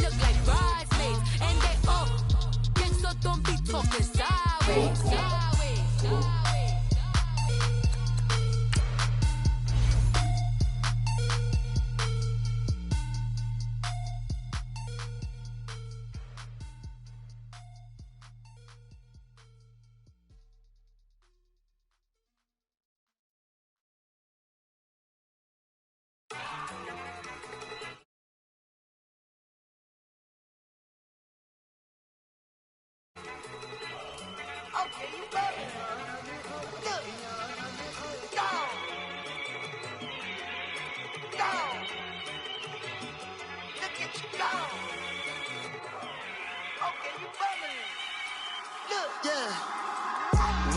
look like bridesmaids. And they all gang, so don't be talking sideways. Sideways. Okay, you got it. Look. Go. Go. Look at you go. Okay, you bubbling. Look. Yeah.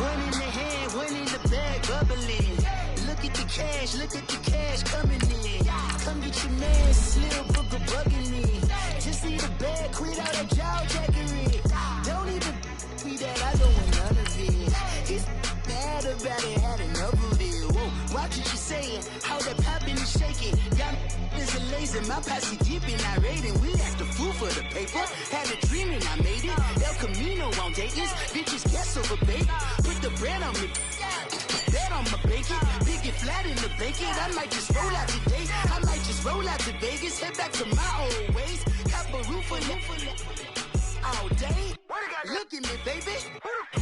One in the hand, one in the bag, bubbling. Look at the cash coming in. Come get your man, Slim Booker bugging me. Just need a bag, quit all that jaw jackery. Don't even be that, I don't want none of it. He's mad about it, had enough of it. Whoa, watch what you saying, how that poppin' and shaking. Got is a lazy, my posse deep and I raiding. We act the fool for the paper, had a dream and I made it. El Camino on Dayton's, bitches guess over bait. Put the bread on me, bet on my bacon. Big it flat in the bacon, I might just roll out today. I might just roll out to Vegas, head back to my old ways. Have a roof for all day. Look at me, baby.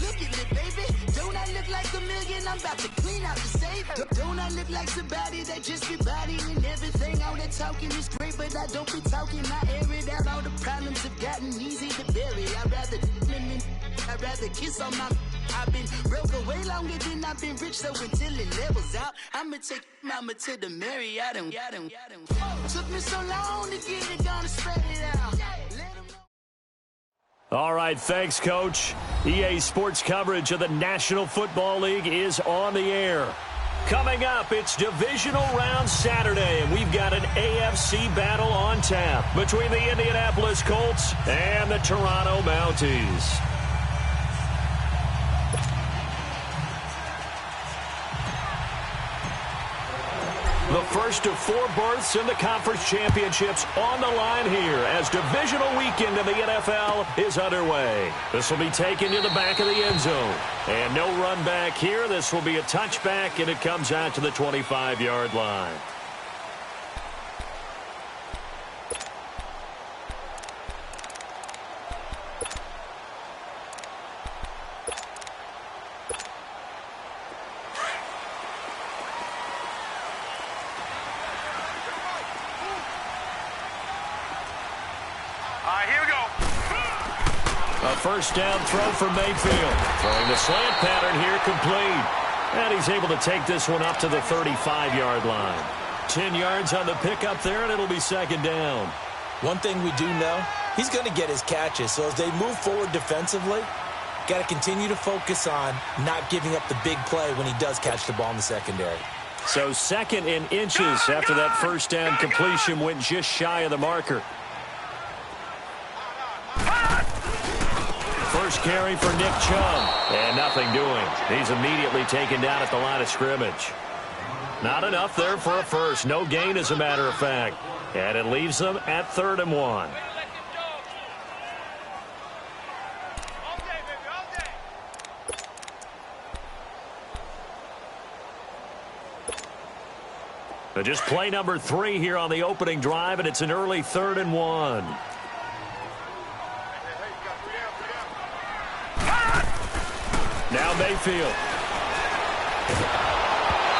Look at me, baby. Don't I look like a million? I'm about to clean out the safe. Don't I look like somebody that just be bodying everything? All that talking is great, but I don't be talking. I air it out. All the problems have gotten easy to bury. I'd rather kiss on my. I've been broke away longer than I've been rich, so until it levels out, I'ma take mama to the Marriott and took me so long to get it, gonna spread it out. All right, thanks, Coach. EA Sports coverage of the National Football League is on the air. Coming up, it's Divisional Round Saturday, and we've got an AFC battle on tap between the Indianapolis Colts and the Toronto Mounties. The first of 4 berths in the conference championships on the line here as divisional weekend in the NFL is underway. This will be taken to the back of the end zone. And no run back here. This will be a touchback, and it comes out to the 25-yard line. A first down throw for Mayfield. Throwing the slant pattern here complete. And he's able to take this one up to the 35-yard line. 10 yards on the pickup there, and it'll be second down. One thing we do know, he's going to get his catches. So as they move forward defensively, got to continue to focus on not giving up the big play when he does catch the ball in the secondary. So second in inches after that first down completion went just shy of the marker. First carry for Nick Chubb, and nothing doing. He's immediately taken down at the line of scrimmage. Not enough there for a first. No gain, as a matter of fact. And it leaves them at 3rd and 1. So just play number 3 here on the opening drive, and it's an early 3rd and 1. Now Mayfield.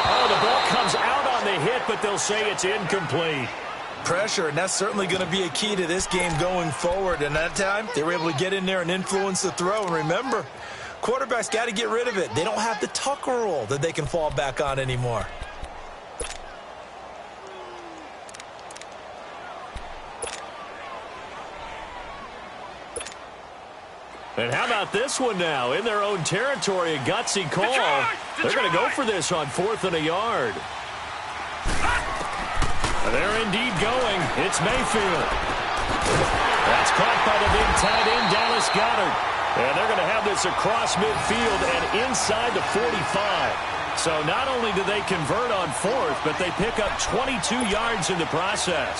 Oh, the ball comes out on the hit, but they'll say it's incomplete. Pressure, and that's certainly going to be a key to this game going forward. And that time, they were able to get in there and influence the throw. And remember, quarterbacks got to get rid of it. They don't have the Tucker rule that they can fall back on anymore. And how about this one now? In their own territory, a gutsy call. They're going to go for this on 4th and a yard. They're indeed going. It's Mayfield. That's caught by the big tight end, Dallas Goedert. And they're going to have this across midfield and inside the 45. So not only do they convert on 4th, but they pick up 22 yards in the process.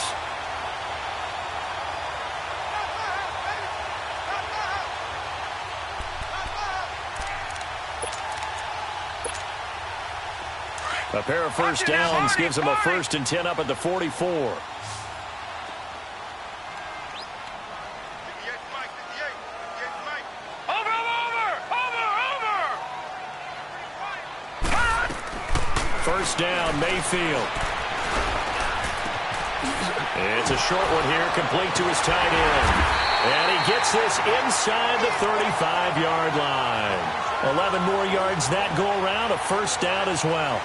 A pair of first downs gives them a 1st and 10 up at the 44. First down, Mayfield. It's a short one here, complete to his tight end. And he gets this inside the 35-yard line. 11 more yards that go around, a first down as well.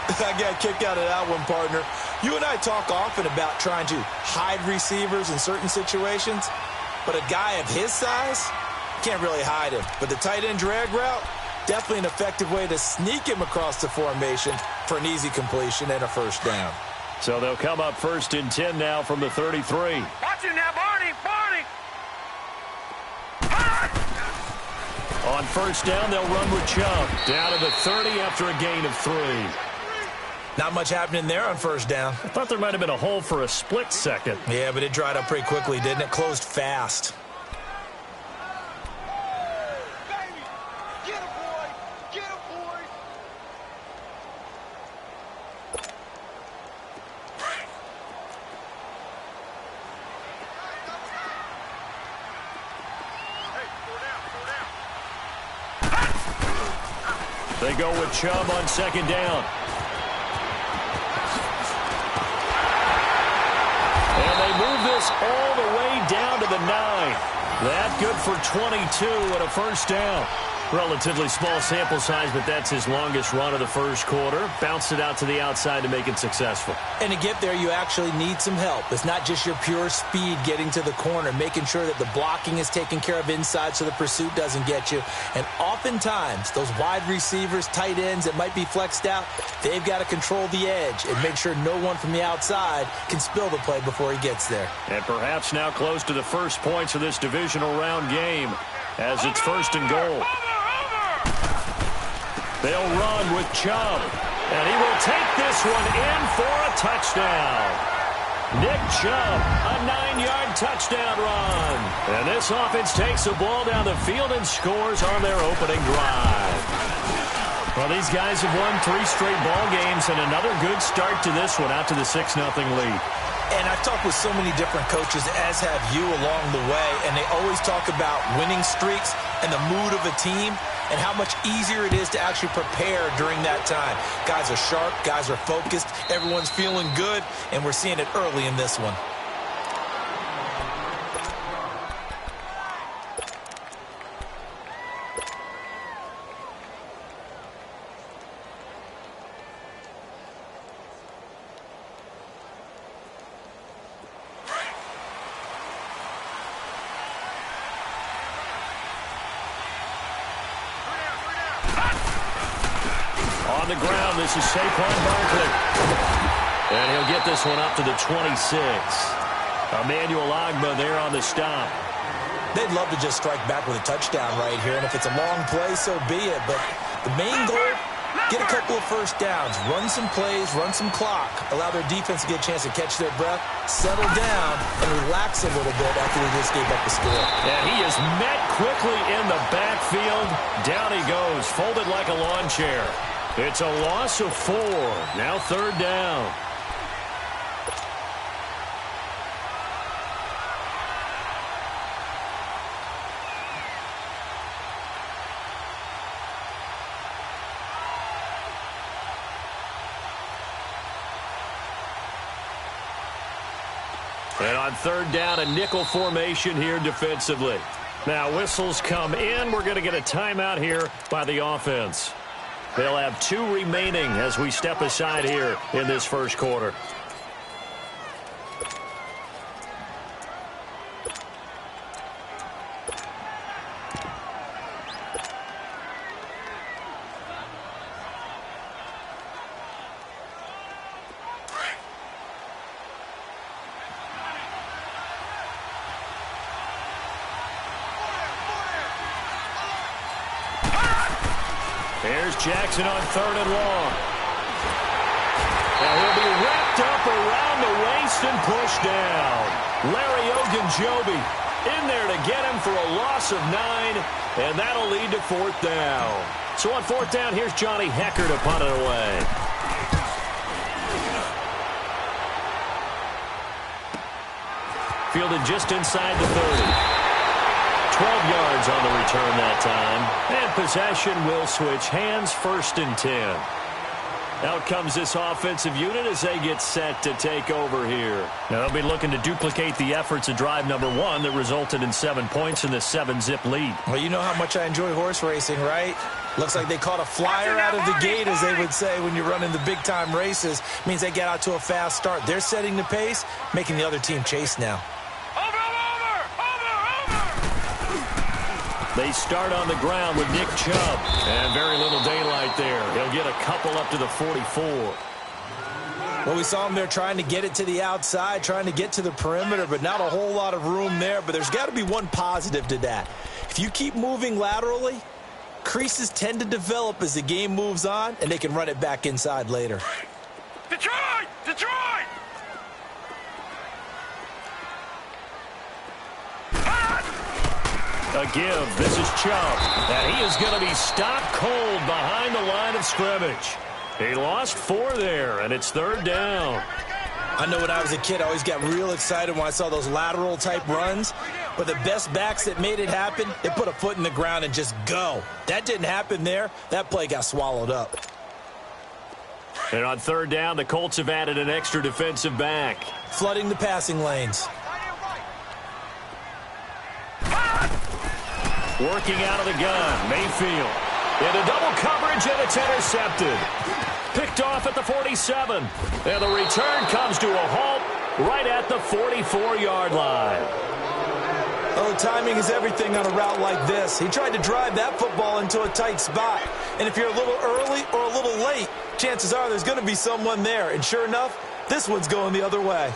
I got a kick out of that one, partner. You and I talk often about trying to hide receivers in certain situations, but a guy of his size can't really hide him. But the tight end drag route, definitely an effective way to sneak him across the formation for an easy completion and a first down. So they'll come up 1st and 10 now from the 33. Watch him now, Barney! On first down, they'll run with Chubb. Down to the 30 after a gain of 3. Not much happening there on first down. I thought there might have been a hole for a split second. Yeah, but it dried up pretty quickly, didn't it? Closed fast. They go with Chubb on second down. And they move this all the way down to the 9. That good for 22 and a first down. Relatively small sample size, but that's his longest run of the first quarter. Bounced it out to the outside to make it successful. And to get there, you actually need some help. It's not just your pure speed getting to the corner, making sure that the blocking is taken care of inside so the pursuit doesn't get you. And oftentimes, those wide receivers, tight ends that might be flexed out, they've got to control the edge and make sure no one from the outside can spill the play before he gets there. And perhaps now close to the first points of this divisional round game as it's 1st and goal. They'll run with Chubb, and he will take this one in for a touchdown. Nick Chubb, a 9-yard touchdown run. And this offense takes the ball down the field and scores on their opening drive. Well, these guys have won 3 straight ball games, and another good start to this one out to the 6-0 lead. And I've talked with so many different coaches, as have you along the way, and they always talk about winning streaks and the mood of a team and how much easier it is to actually prepare during that time. Guys are sharp, guys are focused, everyone's feeling good, and we're seeing it early in this one. On the ground, this is Saquon Barkley. And he'll get this one up to the 26. Emmanuel Ogbah there on the stop. They'd love to just strike back with a touchdown right here, and if it's a long play, so be it. But the main goal, get a couple of first downs, run some plays, run some clock, allow their defense to get a chance to catch their breath, settle down, and relax a little bit after they just gave up the score. And he is met quickly in the backfield. Down he goes, folded like a lawn chair. It's a loss of 4. Now 3rd down. And on 3rd down, a nickel formation here defensively. Now whistles come in. We're going to get a timeout here by the offense. They'll have 2 remaining as we step aside here in this first quarter. Here's Jackson on 3rd and long. And he'll be wrapped up around the waist and pushed down. Larry Ogunjobi in there to get him for a loss of 9, and that'll lead to 4th down. So on 4th down, here's Johnny Hecker to punt it away. fielded just inside the 30. 12 yards on the return that time. And possession will switch hands, 1st and 10. Out comes this offensive unit as they get set to take over here. Now they'll be looking to duplicate the efforts of drive number 1 that resulted in 7 points in the 7-zip lead. Well, you know how much I enjoy horse racing, right? Looks like they caught a flyer out of the gate, as they would say when you're running the big-time races. Means they get out to a fast start. They're setting the pace, making the other team chase now. They start on the ground with Nick Chubb. And very little daylight there. He'll get a couple up to the 44. Well, we saw him there trying to get it to the outside, trying to get to the perimeter, but not a whole lot of room there. But there's got to be one positive to that. If you keep moving laterally, creases tend to develop as the game moves on, and they can run it back inside later. Detroit! Detroit! A give. This is Chubb. And he is going to be stopped cold behind the line of scrimmage. He lost 4 there, and it's 3rd down. I know when I was a kid, I always got real excited when I saw those lateral-type runs. But the best backs that made it happen, they put a foot in the ground and just go. That didn't happen there. That play got swallowed up. And on 3rd down, the Colts have added an extra defensive back. Flooding the passing lanes. Working out of the gun, Mayfield. Into double coverage, and it's intercepted. Picked off at the 47. And the return comes to a halt right at the 44-yard line. Oh, timing is everything on a route like this. He tried to drive that football into a tight spot. And if you're a little early or a little late, chances are there's going to be someone there. And sure enough, this one's going the other way.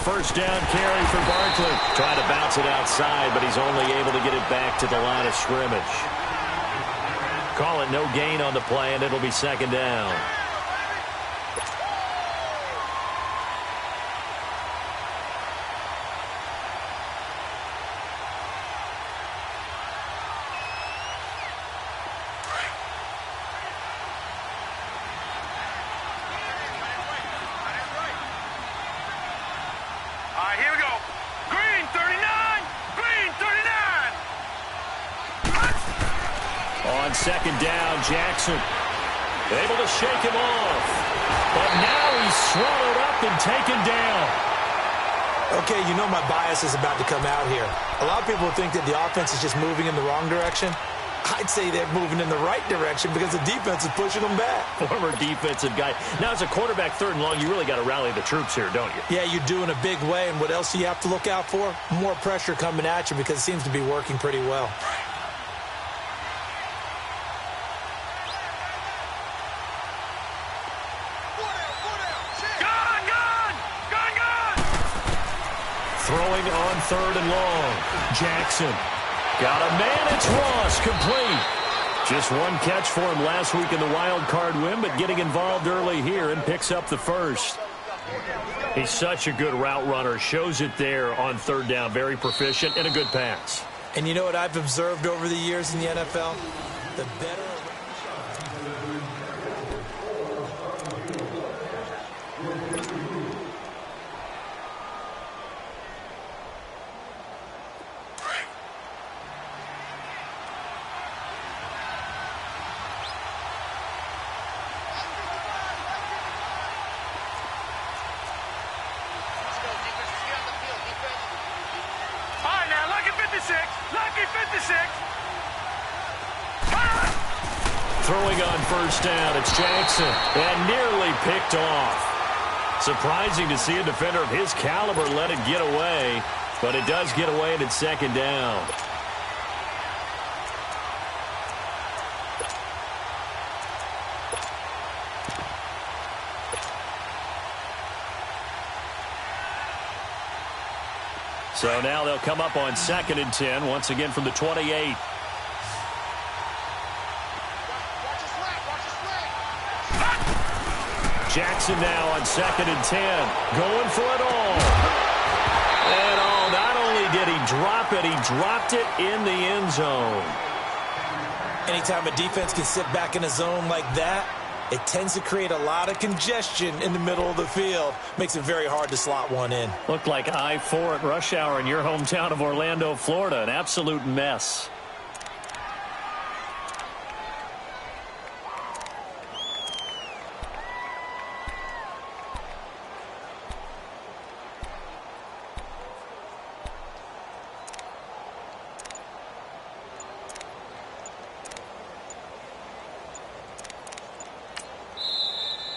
First down carry for Barkley. Trying to bounce it outside, but he's only able to get it back to the line of scrimmage. Call it no gain on the play, and it'll be 2nd down. Here we go. Green 39. Green 39. On 2nd down, Jackson able to shake him off. But now he's swallowed up and taken down. Okay, you know my bias is about to come out here. A lot of people think that the offense is just moving in the wrong direction. I'd say they're moving in the right direction because the defense is pushing them back. Former defensive guy. Now, as a quarterback, 3rd and long, you really got to rally the troops here, don't you? Yeah, you do in a big way. And what else do you have to look out for? More pressure coming at you because it seems to be working pretty well. Throwing on 3rd and long. Jackson. Got a man. It's Ross. Complete. Just one catch for him last week in the wild card win, but getting involved early here and picks up the first. He's such a good route runner. Shows it there on 3rd down. Very proficient and a good pass. And you know what I've observed over the years in the NFL? The better... Lucky 56. Throwing on 1st down, it's Jackson. And nearly picked off. Surprising to see a defender of his caliber let it get away. But it does get away and it's 2nd down. So now they'll come up on 2nd and 10, once again from the 28. Jackson now on 2nd and 10, going for it all. And not only did he drop it, he dropped it in the end zone. Anytime a defense can sit back in a zone like that, it tends to create a lot of congestion in the middle of the field. Makes it very hard to slot one in. Looked like I-4 at rush hour in your hometown of Orlando, Florida. An absolute mess.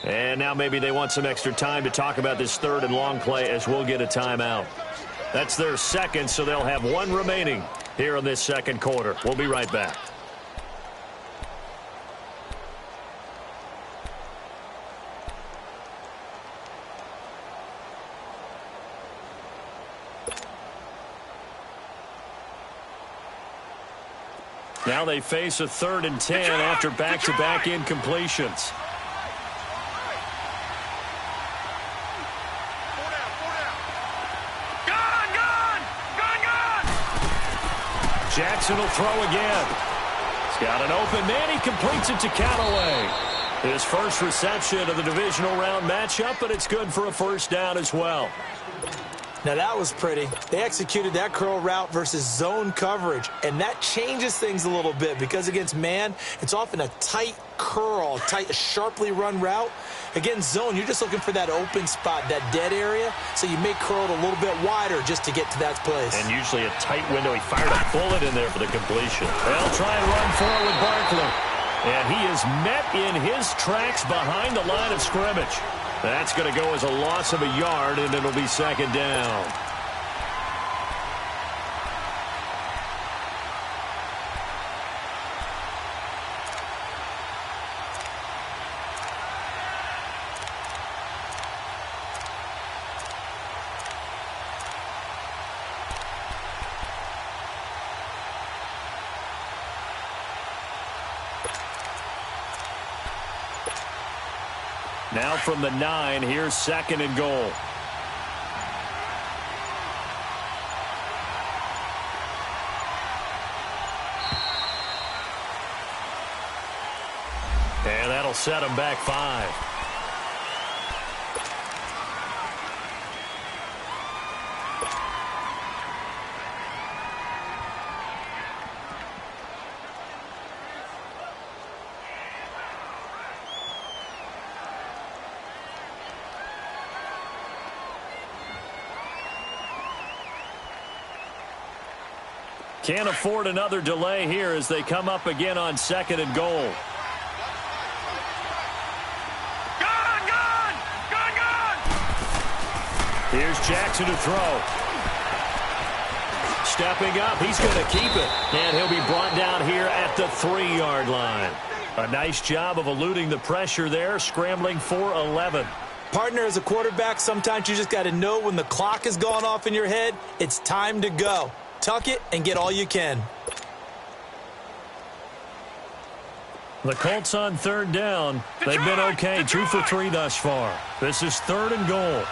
And now maybe they want some extra time to talk about this 3rd and long play as we'll get a timeout. That's their 2nd, so they'll have 1 remaining here in this 2nd quarter. We'll be right back. Now they face a 3rd and 10 after back-to-back incompletions. Jackson will throw again. He's got an open man. He completes it to Callaway. His first reception of the divisional round matchup, but it's good for a 1st down as well. Now that was pretty. They executed that curl route versus zone coverage, and that changes things a little bit because against man, it's often a tight curl, sharply run route. Against zone, you're just looking for that open spot, that dead area, so you may curl it a little bit wider just to get to that place. And usually a tight window. He fired a bullet in there for the completion. They'll try and run forward with Barkley. And he is met in his tracks behind the line of scrimmage. That's going to go as a loss of a yard, and it'll be 2nd down. Now from the 9, here's 2nd and goal. And that'll set him back 5. Can't afford another delay here as they come up again on 2nd and goal. Here's Jackson to throw. Stepping up, he's going to keep it. And he'll be brought down here at the 3-yard line. A nice job of eluding the pressure there, scrambling for 11. Partner, as a quarterback, sometimes you just got to know when the clock has gone off in your head, it's time to go. Tuck it and get all you can. The Colts on 3rd down. They've been okay, 2 for 3 thus far. This is 3rd and goal.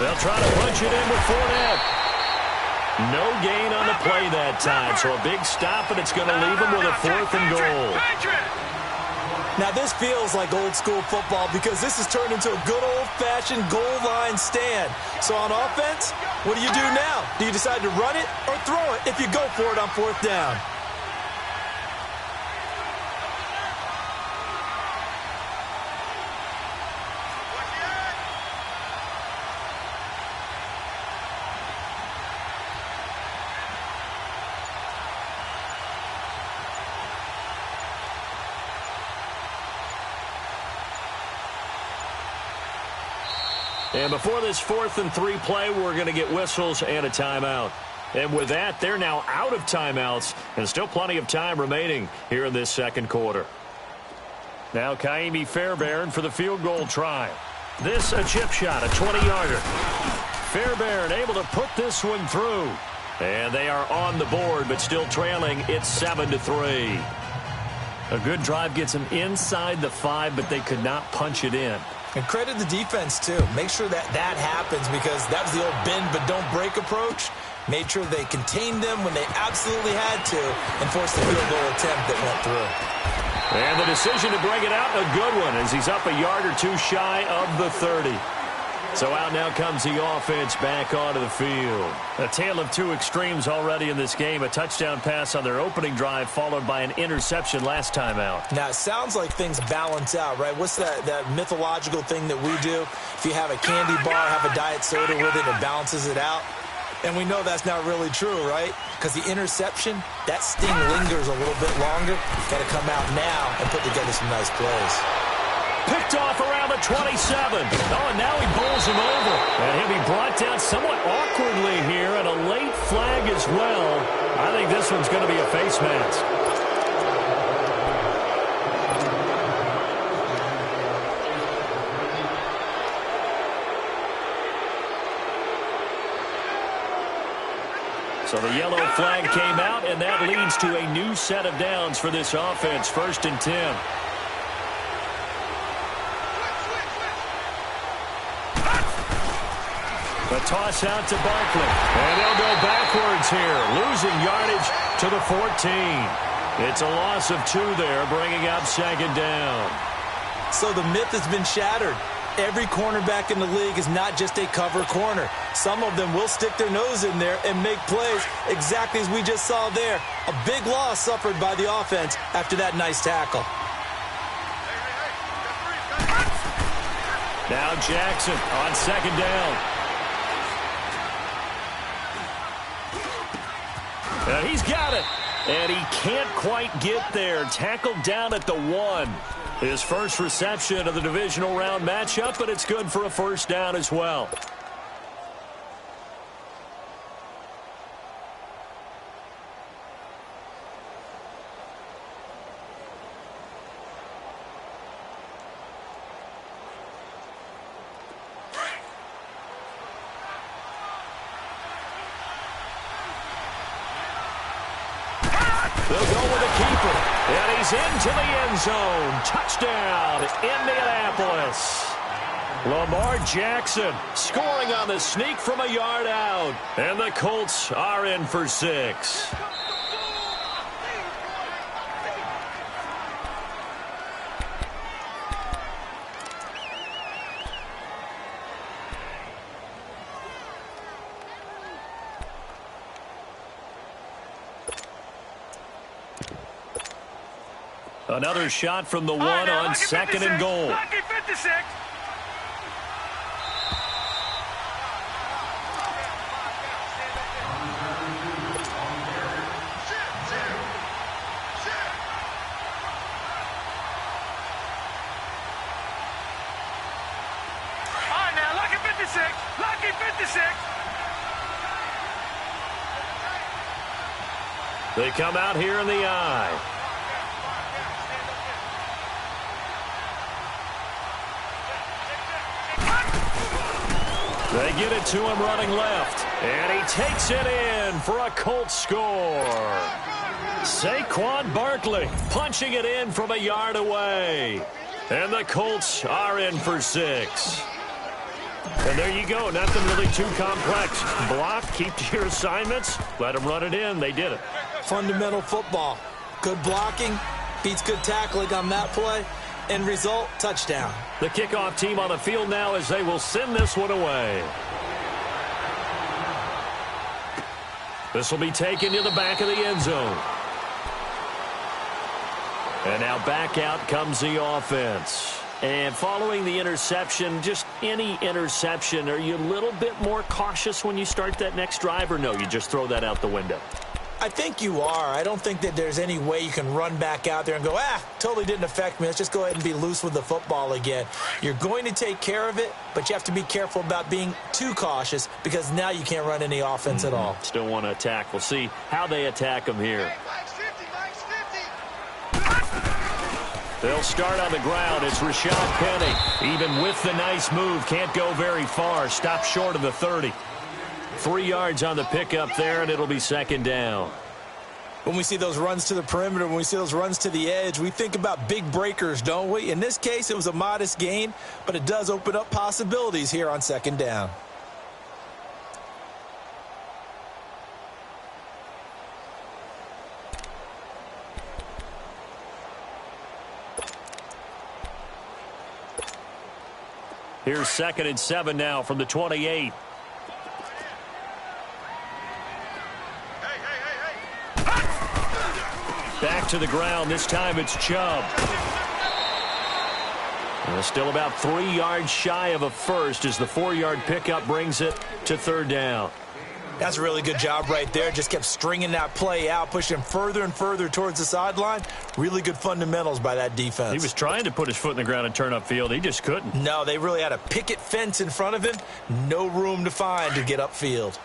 They'll try to punch it in with Fournette. No gain on the play that time, so a big stop, and it's going to leave them with a 4th and goal. Now, this feels like old-school football because this has turned into a good old-fashioned goal line stand. So on offense, what do you do now? Do you decide to run it or throw it if you go for it on 4th down? And before this 4th and 3 play, we're going to get whistles and a timeout. And with that, they're now out of timeouts, and still plenty of time remaining here in this second quarter. Now Kaimi Fairbairn for the field goal try. This a chip shot, a 20-yarder. Fairbairn able to put this one through. And they are on the board, but still trailing. It's 7-3. A good drive gets them inside the 5, but they could not punch it in. And credit the defense, too. Make sure that happens, because that was the old bend but don't break approach. Made sure they contained them when they absolutely had to and forced the field goal attempt that went through. And the decision to bring it out, a good one, as he's up a yard or two shy of the 30. So out now comes the offense back onto the field. A tale of two extremes already in this game. A touchdown pass on their opening drive, followed by an interception last time out. Now, it sounds like things balance out, right? What's that mythological thing that we do? If you have a candy bar, have a diet soda with it, it balances it out. And we know that's not really true, right? Because the interception, that sting lingers a little bit longer. Got to come out now and put together some nice plays. Picked off around the 27. Oh, and now he bowls him over. And he'll be brought down somewhat awkwardly here, and a late flag as well. I think this one's going to be a face mask. So the yellow flag came out, and that leads to a new set of downs for this offense. 1st and 10. The toss out to Barkley. And they'll go backwards here, losing yardage to the 14. It's a loss of 2 there, bringing up 2nd down. So the myth has been shattered. Every cornerback in the league is not just a cover corner. Some of them will stick their nose in there and make plays exactly as we just saw there. A big loss suffered by the offense after that nice tackle. Now Jackson on 2nd down. And he's got it. And he can't quite get there. Tackled down at the 1. His first reception of the divisional round matchup, but it's good for a 1st down as well. They'll go with a keeper. And he's into the end zone. Touchdown, Indianapolis. Lamar Jackson scoring on the sneak from a yard out. And the Colts are in for 6. Another shot from the 1 on 2nd and goal. Lucky 56. All right, now, lucky 56. Lucky 56. They come out here in the eye. They get it to him running left. And he takes it in for a Colts score. Saquon Barkley punching it in from a yard away. And the Colts are in for 6. And there you go. Nothing really too complex. Block, keep to your assignments, let them run it in. They did it. Fundamental football. Good blocking beats good tackling on that play. End result, touchdown. The kickoff team on the field now as they will send this one away. This will be taken to the back of the end zone. And now back out comes the offense. And following the interception, just any interception, are you a little bit more cautious when you start that next drive, or no, you just throw that out the window? I think you are. I don't think that there's any way you can run back out there and go, totally didn't affect me. Let's just go ahead and be loose with the football again. You're going to take care of it, but you have to be careful about being too cautious because now you can't run any offense at all. Still want to attack. We'll see how they attack them here. They'll start on the ground. It's Rashad Penny. Even with the nice move, can't go very far. Stop short of the 30. 3 yards on the pickup there, and it'll be second down. When we see those runs to the perimeter, when we see those runs to the edge, we think about big breakers, don't we? In this case, it was a modest gain, but it does open up possibilities here on second down. Here's 2nd and 7 now from the 28. Back to the ground. This time it's Chubb. Still about 3 yards shy of a first as the 4-yard pickup brings it to third down. That's a really good job right there. Just kept stringing that play out, pushing him further and further towards the sideline. Really good fundamentals by that defense. He was trying to put his foot in the ground and turn upfield. He just couldn't. No, they really had a picket fence in front of him. No room to find to get upfield.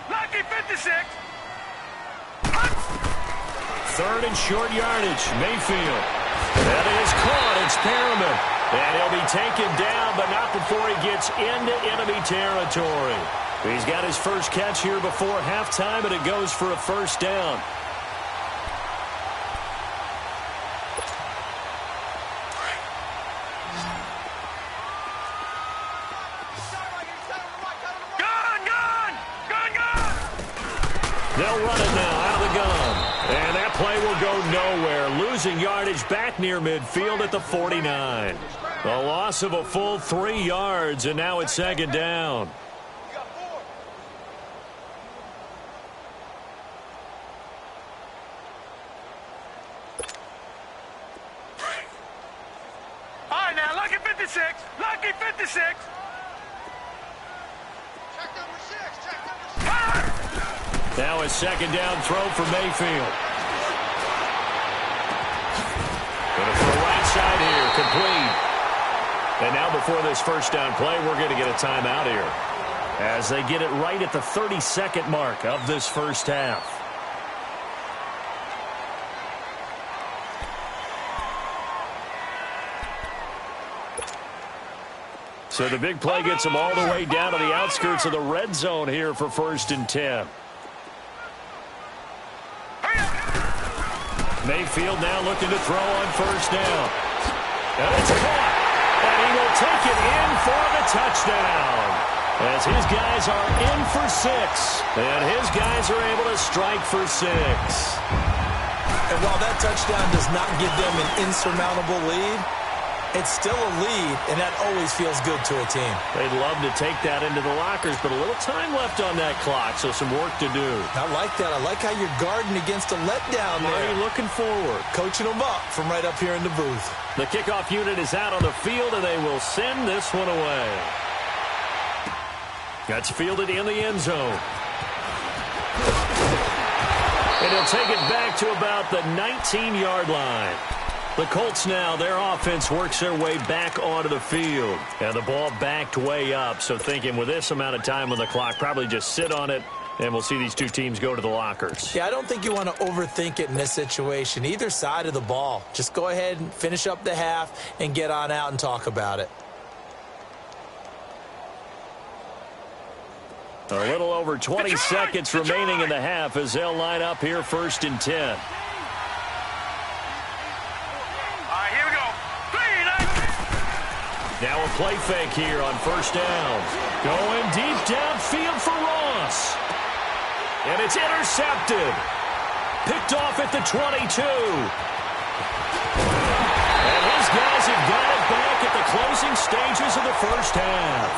Lucky 56. 3rd and short yardage. Mayfield. That is caught. It's Perriman. And he'll be taken down, but not before he gets into enemy territory. He's got his first catch here before halftime, and it goes for a first down. They'll run it now out of the gun. And that play will go nowhere. Losing yardage back near midfield at the 49. A loss of a full 3 yards, and now it's second down. All right, now, lucky 56. Lucky 56. Check number 6. Check number 6. Now a second down throw for Mayfield. Going to throw right side here, complete. And now before this first down play, we're going to get a timeout here as they get it right at the 32nd mark of this first half. So the big play gets them all the way down to the outskirts of the red zone here for 1st and 10. Mayfield now looking to throw on first down. And it's caught. And he will take it in for the touchdown. As his guys are in for 6. And his guys are able to strike for 6. And while that touchdown does not give them an insurmountable lead, it's still a lead, and that always feels good to a team. They'd love to take that into the lockers, but a little time left on that clock, so some work to do. I like that. I like how you're guarding against a letdown there. Already looking forward. Coaching them up from right up here in the booth. The kickoff unit is out on the field, and they will send this one away. That's fielded in the end zone. And he'll take it back to about the 19-yard line. The Colts now, their offense works their way back onto the field. And the ball backed way up. So thinking with this amount of time on the clock, probably just sit on it, and we'll see these two teams go to the lockers. Yeah, I don't think you want to overthink it in this situation. Either side of the ball. Just go ahead and finish up the half and get on out and talk about it. A little over 20 seconds remaining in the half as they'll line up here 1st and 10. Now a play fake here on first down. Going deep downfield for Ross. And it's intercepted. Picked off at the 22. And his guys have got it back at the closing stages of the first half.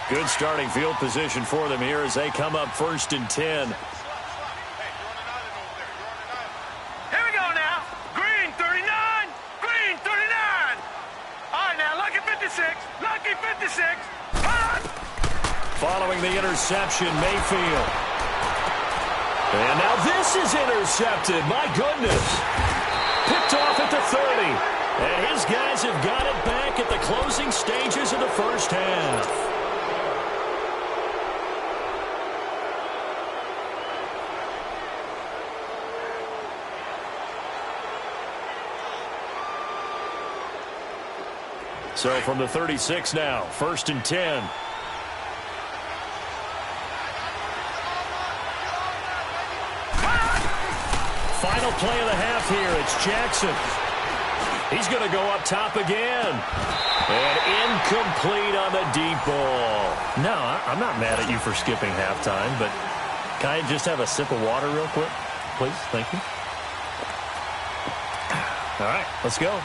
Good starting field position for them here as they come up 1st and 10. Here we go now. Green 39. Green 39. All right, now, lucky 56. Lucky 56. Hot. Following the interception, Mayfield. And now this is intercepted. My goodness. Picked off at the 30. And his guys have got it back at the closing stages of the first half. So from the 36 now, 1st and 10. Final play of the half here. It's Jackson. He's going to go up top again. And incomplete on the deep ball. No, I'm not mad at you for skipping halftime, but can I just have a sip of water real quick? Please, thank you. All right, let's go.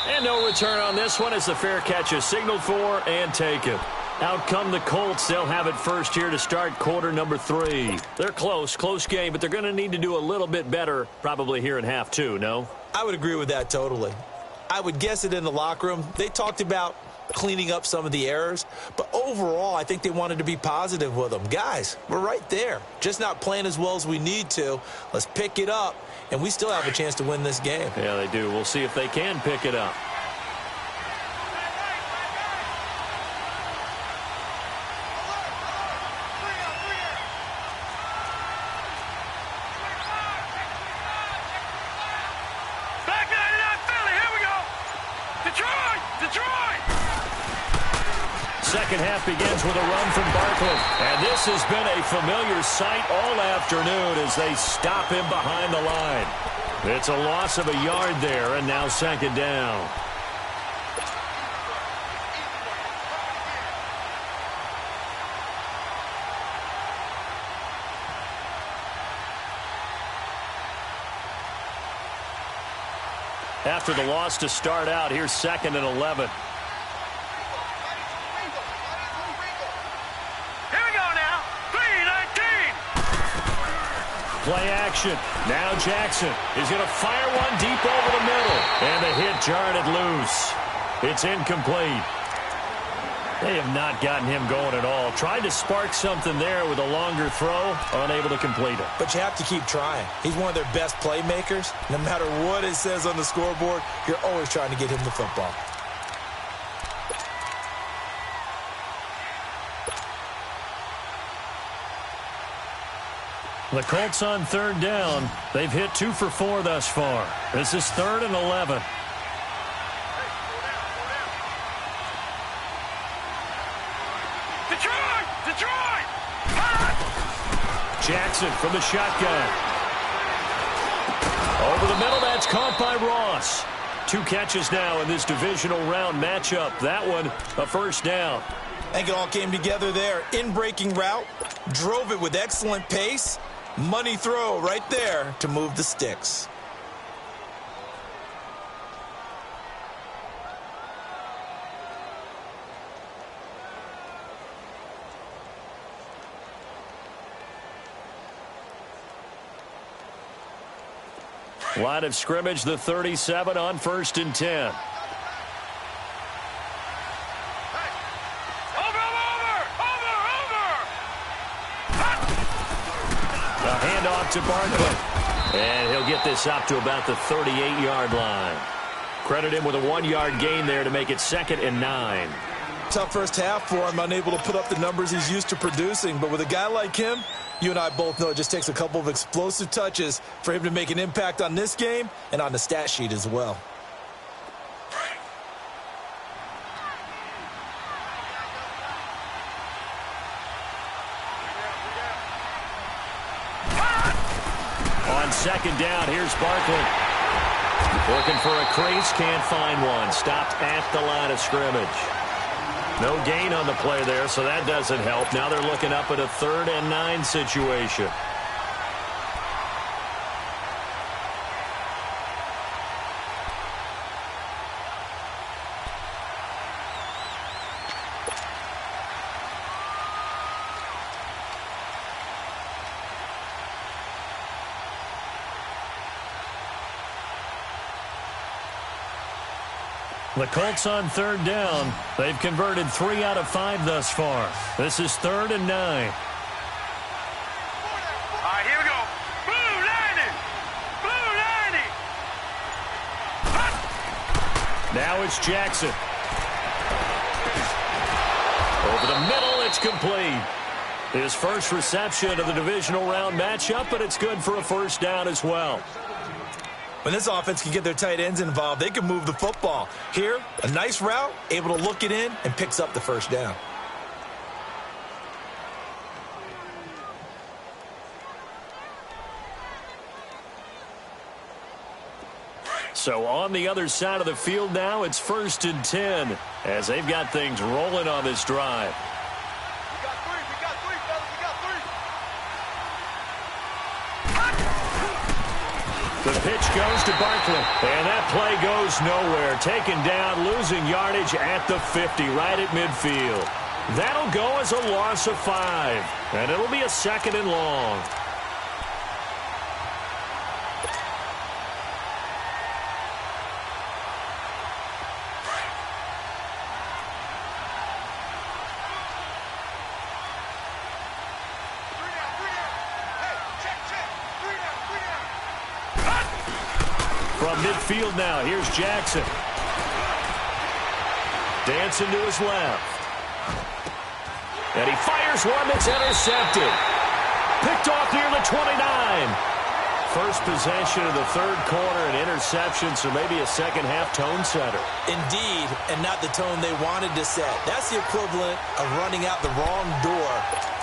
And no return on this one as the fair catch is signaled for and taken. Out come the Colts. They'll have it first here to start quarter number 3. They're close game, but they're going to need to do a little bit better probably here in half 2, no? I would agree with that totally. I would guess it in the locker room. They talked about cleaning up some of the errors, but overall I think they wanted to be positive with them. Guys, we're right there. Just not playing as well as we need to. Let's pick it up, and we still have a chance to win this game. Yeah, they do. We'll see if they can pick it up. Second half begins with a run from Barkley. And this has been a familiar sight all afternoon as they stop him behind the line. It's a loss of a yard there, and now 2nd down. After the loss to start out, here's 2nd and 11. Play action. Now Jackson is going to fire one deep over the middle. And the hit jarred it loose. It's incomplete. They have not gotten him going at all. Tried to spark something there with a longer throw. Unable to complete it. But you have to keep trying. He's one of their best playmakers. No matter what it says on the scoreboard, you're always trying to get him the football. The Colts on 3rd down. They've hit 2 for 4 thus far. This is 3rd and 11. Detroit! Jackson from the shotgun. Over the middle, that's caught by Ross. 2 catches now in this divisional round matchup. That one, a 1st down. I think it all came together there. In-breaking route, drove it with excellent pace. Money throw right there to move the sticks. Line of scrimmage, the 37 on 1st and 10. Handoff to Barkley. And he'll get this up to about the 38-yard line. Credit him with a 1-yard gain there to make it 2nd and 9. Tough first half for him, unable to put up the numbers he's used to producing. But with a guy like him, you and I both know it just takes a couple of explosive touches for him to make an impact on this game and on the stat sheet as well. On 2nd down, here's Barkley. Looking for a crease, can't find one. Stopped at the line of scrimmage. No gain on the play there, so that doesn't help. Now they're looking up at a 3rd and 9 situation. The Colts on third down. They've converted 3 out of 5 thus far. This is 3rd and 9. All right, here we go. Blue 90. Blue 90. Now it's Jackson. Over the middle, it's complete. His first reception of the divisional round matchup, but it's good for a first down as well. When this offense can get their tight ends involved, they can move the football. Here, a nice route, able to look it in, and picks up the first down. So on the other side of the field now, it's 1st and 10 as they've got things rolling on this drive. We got three, fellas, we got three. The pitch goes to Barkley, and that play goes nowhere. Taken down, losing yardage at the 50, right at midfield. That'll go as a loss of 5, and it'll be a 2nd and long. From midfield now, here's Jackson. Dancing to his left. And he fires one that's intercepted. Picked off near the 29. First possession of the 3rd quarter, an interception, so maybe a second-half tone setter. Indeed, and not the tone they wanted to set. That's the equivalent of running out the wrong door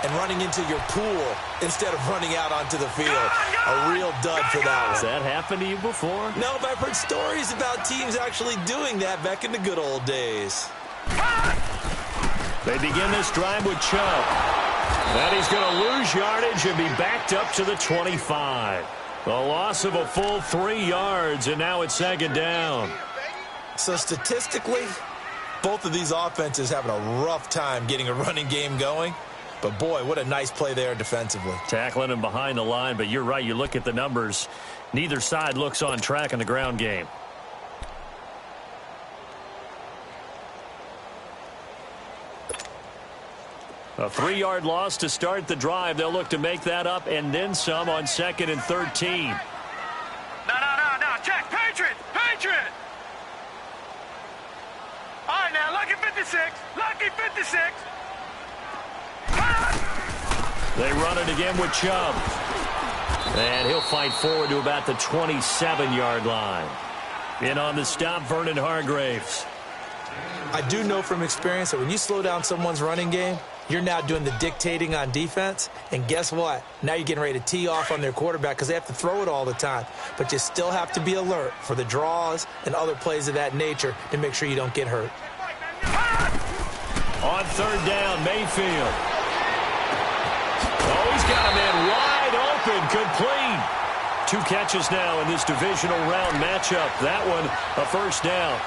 and running into your pool instead of running out onto the field. A real dud for that one. Has that happened to you before? No, but I've heard stories about teams actually doing that back in the good old days. They begin this drive with Chubb. Then he's going to lose yardage and be backed up to the 25. A loss of a full 3 yards, and now it's 2nd down. So statistically, both of these offenses having a rough time getting a running game going. But, boy, what a nice play there defensively. Tackling him behind the line, but you're right. You look at the numbers. Neither side looks on track in the ground game. A 3-yard loss to start the drive. They'll look to make that up and then some on 2nd and 13. No. Check. Patriot. All right, now, lucky 56. Lucky 56. They run it again with Chubb. And he'll fight forward to about the 27-yard line. In on the stop, Vernon Hargraves. I do know from experience that when you slow down someone's running game, you're now doing the dictating on defense. And guess what? Now you're getting ready to tee off on their quarterback because they have to throw it all the time. But you still have to be alert for the draws and other plays of that nature to make sure you don't get hurt. On 3rd down, Mayfield. Oh, he's got a man wide open, complete. 2 catches now in this divisional round matchup. That one, a first down.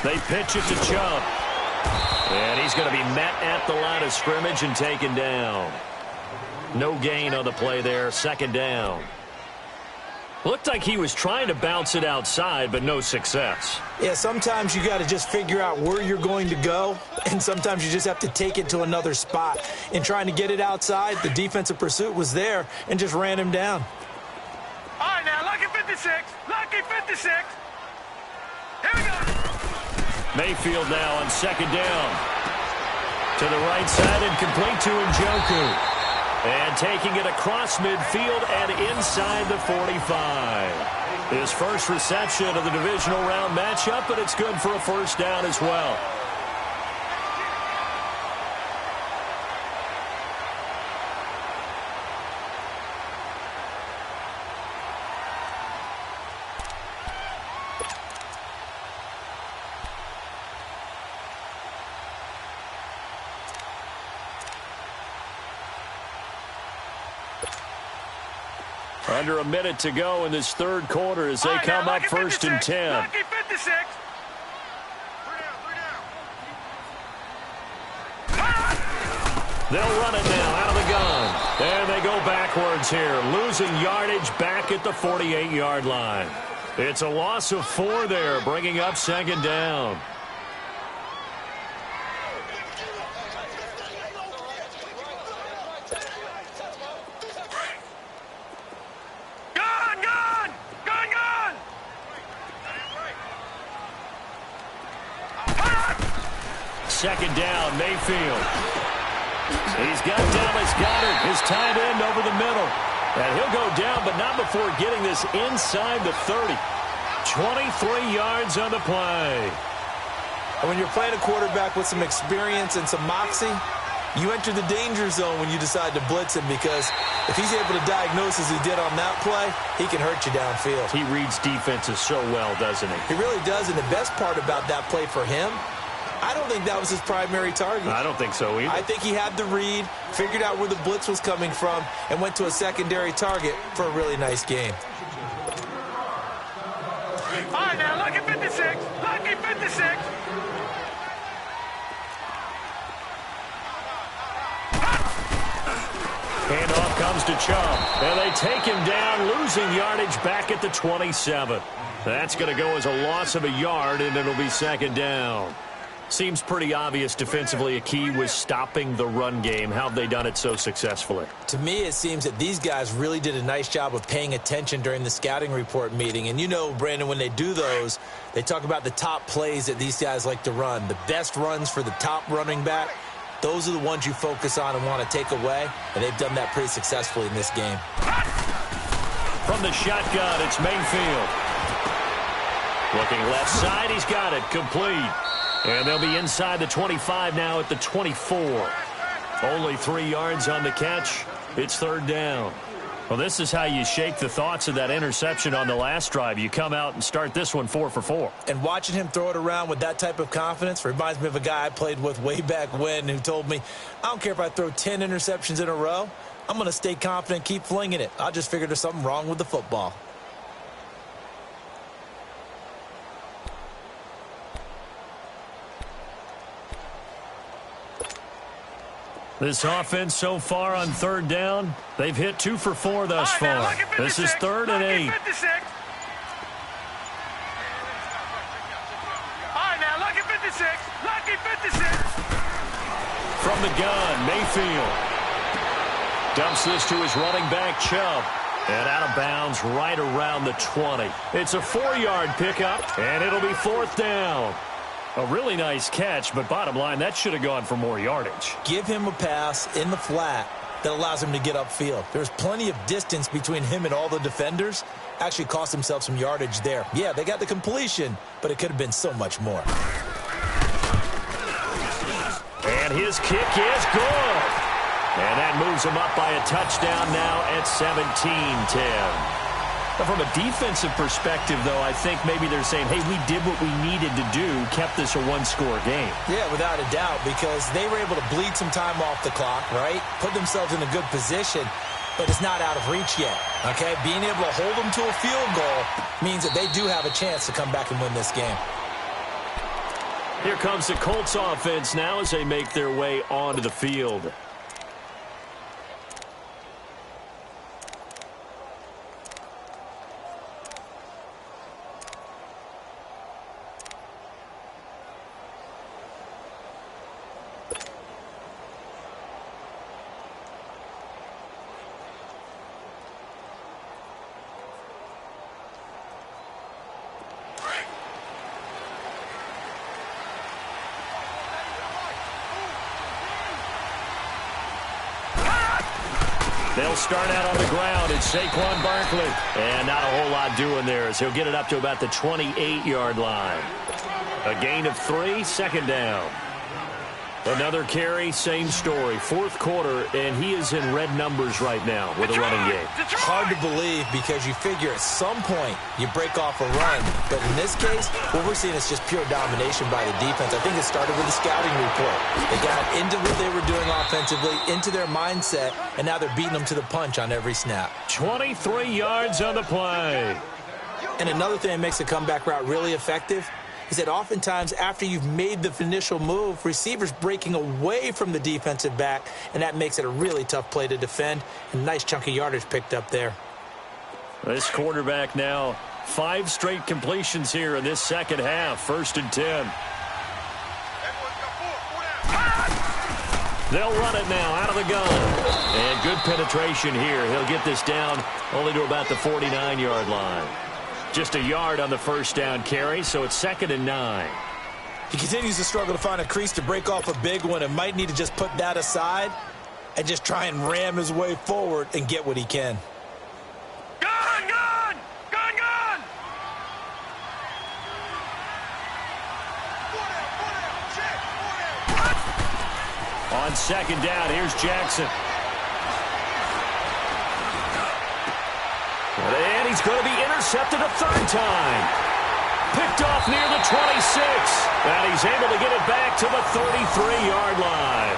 They pitch it to Chubb. And he's going to be met at the line of scrimmage and taken down. No gain on the play there. 2nd down. Looked like he was trying to bounce it outside, but no success. Yeah, sometimes you got to just figure out where you're going to go, and sometimes you just have to take it to another spot. In trying to get it outside, the defensive pursuit was there and just ran him down. All right, now, lucky 56. Lucky 56. Here we go. Mayfield now on 2nd down. To the right side and complete to Njoku. And taking it across midfield and inside the 45. His first reception of the divisional round matchup, but it's good for a first down as well. Under a minute to go in this third quarter as they come up first and 10. Lucky 56. They'll run it now out of the gun. And they go backwards here, losing yardage back at the 48-yard line. It's a loss of 4 there, bringing up second down. Second down, Mayfield. He's got Dallas Goedert, his tight end, over the middle. And he'll go down, but not before getting this inside the 30. 23 yards on the play. And when you're playing a quarterback with some experience and some moxie, you enter the danger zone when you decide to blitz him, because if he's able to diagnose as he did on that play, he can hurt you downfield. He reads defenses so well, doesn't he? He really does, and the best part about that play for him, I don't think that was his primary target. I don't think so either. I think he had the read, figured out where the blitz was coming from, and went to a secondary target for a really nice game. All right, now, lucky 56. Lucky 56. Handoff comes to Chubb, and they take him down, losing yardage back at the 27. That's going to go as a loss of a yard, and it'll be second down. Seems pretty obvious defensively a key was stopping the run game. How have they done it so successfully? To me, it seems that these guys really did a nice job of paying attention during the scouting report meeting. And you know, Brandon, when they do those, they talk about the top plays that these guys like to run. The best runs for the top running back, those are the ones you focus on and want to take away. And they've done that pretty successfully in this game. From the shotgun, it's Mayfield. Looking left side, he's got it, complete. And they'll be inside the 25 now at the 24. Only 3 yards on the catch. It's third down. Well, this is how you shake the thoughts of that interception on the last drive. You come out and start this one 4 for 4. And watching him throw it around with that type of confidence reminds me of a guy I played with way back when who told me, I don't care if I throw 10 interceptions in a row. I'm going to stay confident, keep flinging it. I just figured there's something wrong with the football. This offense so far on third down, they've hit 2 for 4 thus far. This is 3rd and 8. All right, now, lucky 56. Lucky 56. From the gun, Mayfield dumps this to his running back, Chubb. And out of bounds right around the 20. It's a 4-yard pickup, and it'll be 4th down. A really nice catch, but bottom line, that should have gone for more yardage. Give him a pass in the flat that allows him to get upfield. There's plenty of distance between him and all the defenders. Actually cost himself some yardage there. Yeah, they got the completion, but it could have been so much more. And his kick is good. And that moves him up by a touchdown now at 17-10. From a defensive perspective, though, I think maybe they're saying, hey, we did what we needed to do, kept this a one-score game. Yeah, without a doubt, because they were able to bleed some time off the clock, right? Put themselves in a good position, but it's not out of reach yet, okay? Being able to hold them to a field goal means that they do have a chance to come back and win this game. Here comes the Colts offense now as they make their way onto the field. They'll start out on the ground. It's Saquon Barkley. And not a whole lot doing there as he'll get it up to about the 28-yard line. A gain of 3, second down. Another carry, same story. Fourth quarter, and he is in red numbers right now with a running game. Hard to believe because you figure at some point you break off a run. But in this case, what we're seeing is just pure domination by the defense. I think it started with the scouting report. They got into what they were doing offensively, into their mindset, and now they're beating them to the punch on every snap. 23 yards on the play. And another thing that makes the comeback route really effective is that oftentimes after you've made the initial move, receivers breaking away from the defensive back, and that makes it a really tough play to defend. And nice chunk of yardage picked up there. This quarterback now 5 straight completions here in this second half. 1st and 10. They'll run it now out of the gun. And good penetration here. He'll get this down only to about the 49-yard line. Just a yard on the first down carry, so it's 2nd and 9. He continues to struggle to find a crease to break off a big one and might need to just put that aside and just try and ram his way forward and get what he can. Gun, gun! Gun, gun! On 2nd down, here's Jackson. And he's going to be intercepted a 3rd time. Picked off near the 26. And he's able to get it back to the 33-yard line.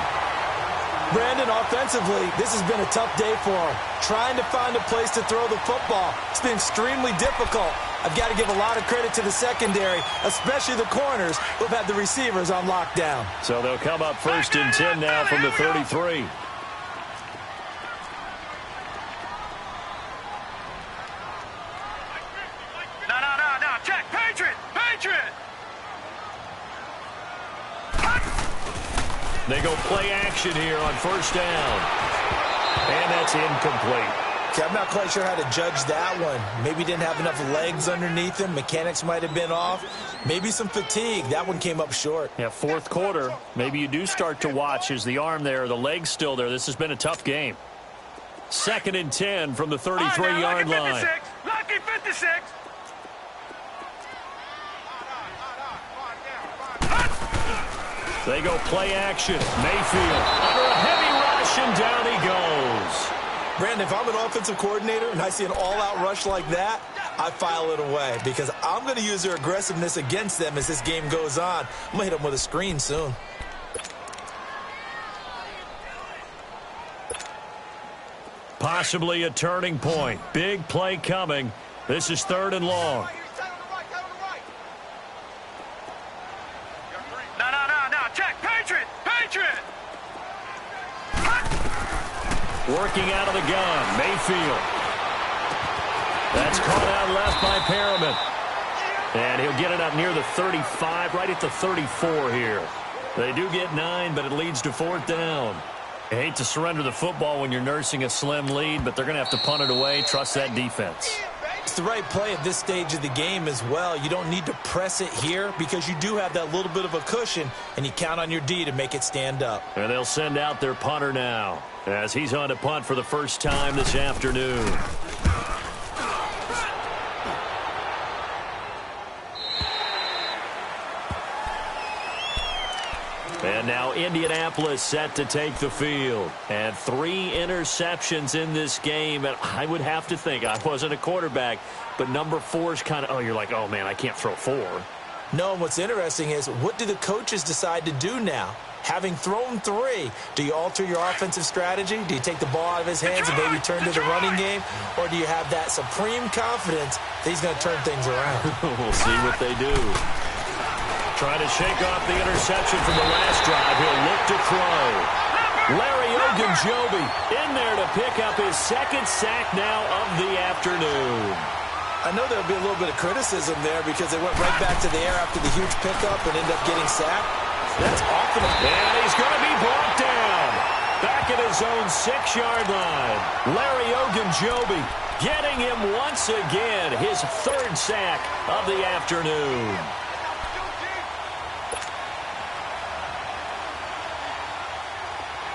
Brandon, offensively, this has been a tough day for him. Trying to find a place to throw the football. It's been extremely difficult. I've got to give a lot of credit to the secondary, especially the corners who've had the receivers on lockdown. So they'll come up 1st and 10 now from the 33. No, check, Patriot! They go play action here on 1st down. And that's incomplete. Okay, I'm not quite sure how to judge that one. Maybe didn't have enough legs underneath him. Mechanics might have been off. Maybe some fatigue. That one came up short. Yeah, 4th quarter. Maybe you do start to watch. Is the arm there, the leg's still there? This has been a tough game. 2nd and 10 from the 33-yard line. Lucky 56. They go play action. Mayfield under a heavy rush, and down he goes. Brandon, if I'm an offensive coordinator and I see an all-out rush like that, I file it away because I'm going to use their aggressiveness against them as this game goes on. I'm going to hit them with a screen soon. Possibly a turning point. Big play coming. This is 3rd and long. No, check, Patriot! Working out of the gun, Mayfield. That's caught out left by Perriman. And he'll get it up near the 35, right at the 34 here. They do get 9, but it leads to 4th down. I hate to surrender the football when you're nursing a slim lead, but they're going to have to punt it away. Trust that defense. It's the right play at this stage of the game as well. You don't need to press it here because you do have that little bit of a cushion, and you count on your D to make it stand up. And they'll send out their punter now as he's on to punt for the first time this afternoon. And now Indianapolis set to take the field. And 3 interceptions in this game. And I would have to think, I wasn't a quarterback, but number 4 is kind of, oh, you're like, oh, man, I can't throw 4. No, and what's interesting is what do the coaches decide to do now? Having thrown 3, do you alter your offensive strategy? Do you take the ball out of his hands and maybe turn to the running game? Or do you have that supreme confidence that he's going to turn things around? We'll see what they do. Trying to shake off the interception from the last drive. He'll look to throw. Larry Ogunjobi in there to pick up his 2nd sack now of the afternoon. I know there'll be a little bit of criticism there because they went right back to the air after the huge pickup and ended up getting sacked. That's often. And he's going to be brought down. Back at his own 6-yard line. Larry Ogunjobi getting him once again. His 3rd sack of the afternoon.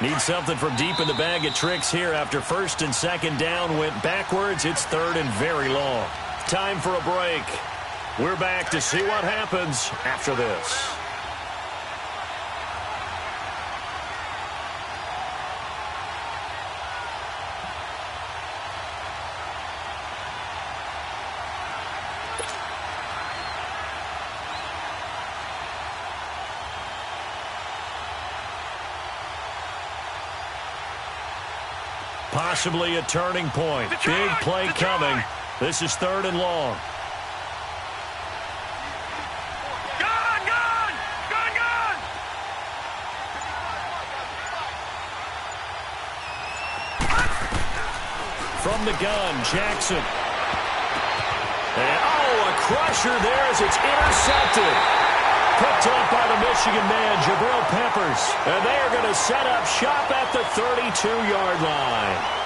Need something from deep in the bag of tricks here after 1st and 2nd down went backwards. It's 3rd and very long. Time for a break. We're back to see what happens after this. Possibly a turning point. Big play coming. This is 3rd and long. From the gun, Jackson. And, a crusher there as it's intercepted. Picked up by the Michigan man, Jabril Peppers. And they are going to set up shop at the 32-yard line.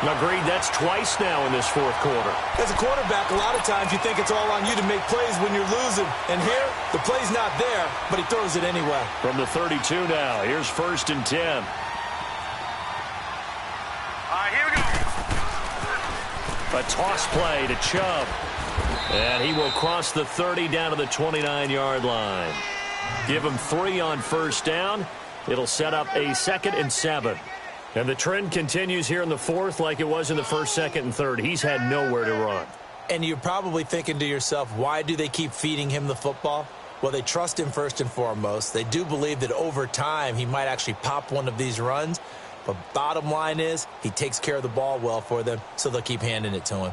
Agreed, that's twice now in this 4th quarter. As a quarterback, a lot of times you think it's all on you to make plays when you're losing. And here, the play's not there, but he throws it anyway. From the 32 now, here's 1st and 10. All right, here we go. A toss play to Chubb. And he will cross the 30 down to the 29-yard line. Give him 3 on 1st down. It'll set up a 2nd and 7. And the trend continues here in the 4th like it was in the 1st, 2nd, and 3rd. He's had nowhere to run. And you're probably thinking to yourself, why do they keep feeding him the football? Well, they trust him first and foremost. They do believe that over time he might actually pop one of these runs. But bottom line is he takes care of the ball well for them, so they'll keep handing it to him.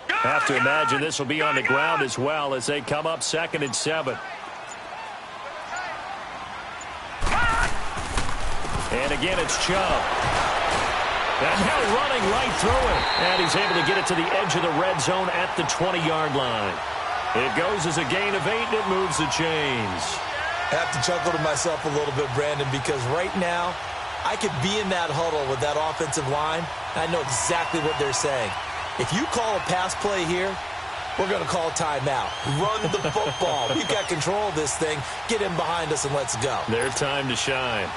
Have to imagine this will be on the ground as well as they come up 2nd and 7. And again, it's Chubb. And now running right through it. And he's able to get it to the edge of the red zone at the 20-yard line. It goes as a gain of 8, and it moves the chains. I have to chuckle to myself a little bit, Brandon, because right now I could be in that huddle with that offensive line, and I know exactly what they're saying. If you call a pass play here, we're going to call timeout. Run the football. We've got control of this thing. Get in behind us and let's go. Their time to shine.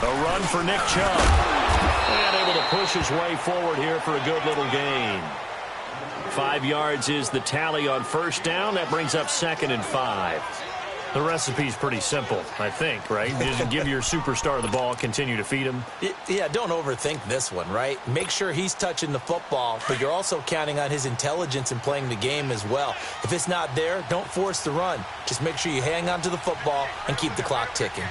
A run for Nick Chubb. And able to push his way forward here for a good little gain. 5 yards is the tally on 1st down. That brings up 2nd and 5. The recipe's pretty simple, I think, right? Just give your superstar the ball, continue to feed him. Yeah, don't overthink this one, right? Make sure he's touching the football, but you're also counting on his intelligence in playing the game as well. If it's not there, don't force the run. Just make sure you hang on to the football and keep the clock ticking.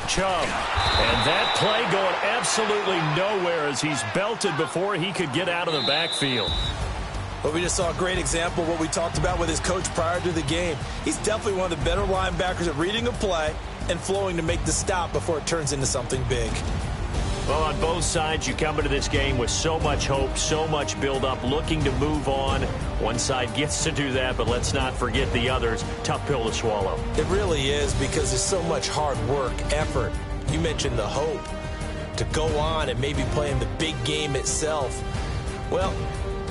Chubb. And that play going absolutely nowhere as he's belted before he could get out of the backfield. But we just saw a great example of what we talked about with his coach prior to the game. He's definitely one of the better linebackers at reading a play and flowing to make the stop before it turns into something big. Well, on both sides, you come into this game with so much hope, so much build-up, looking to move on. One side gets to do that, but let's not forget the others. Tough pill to swallow. It really is, because there's so much hard work, effort. You mentioned the hope to go on and maybe play in the big game itself. Well,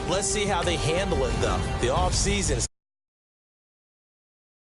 let's see how they handle it, though. The offseason is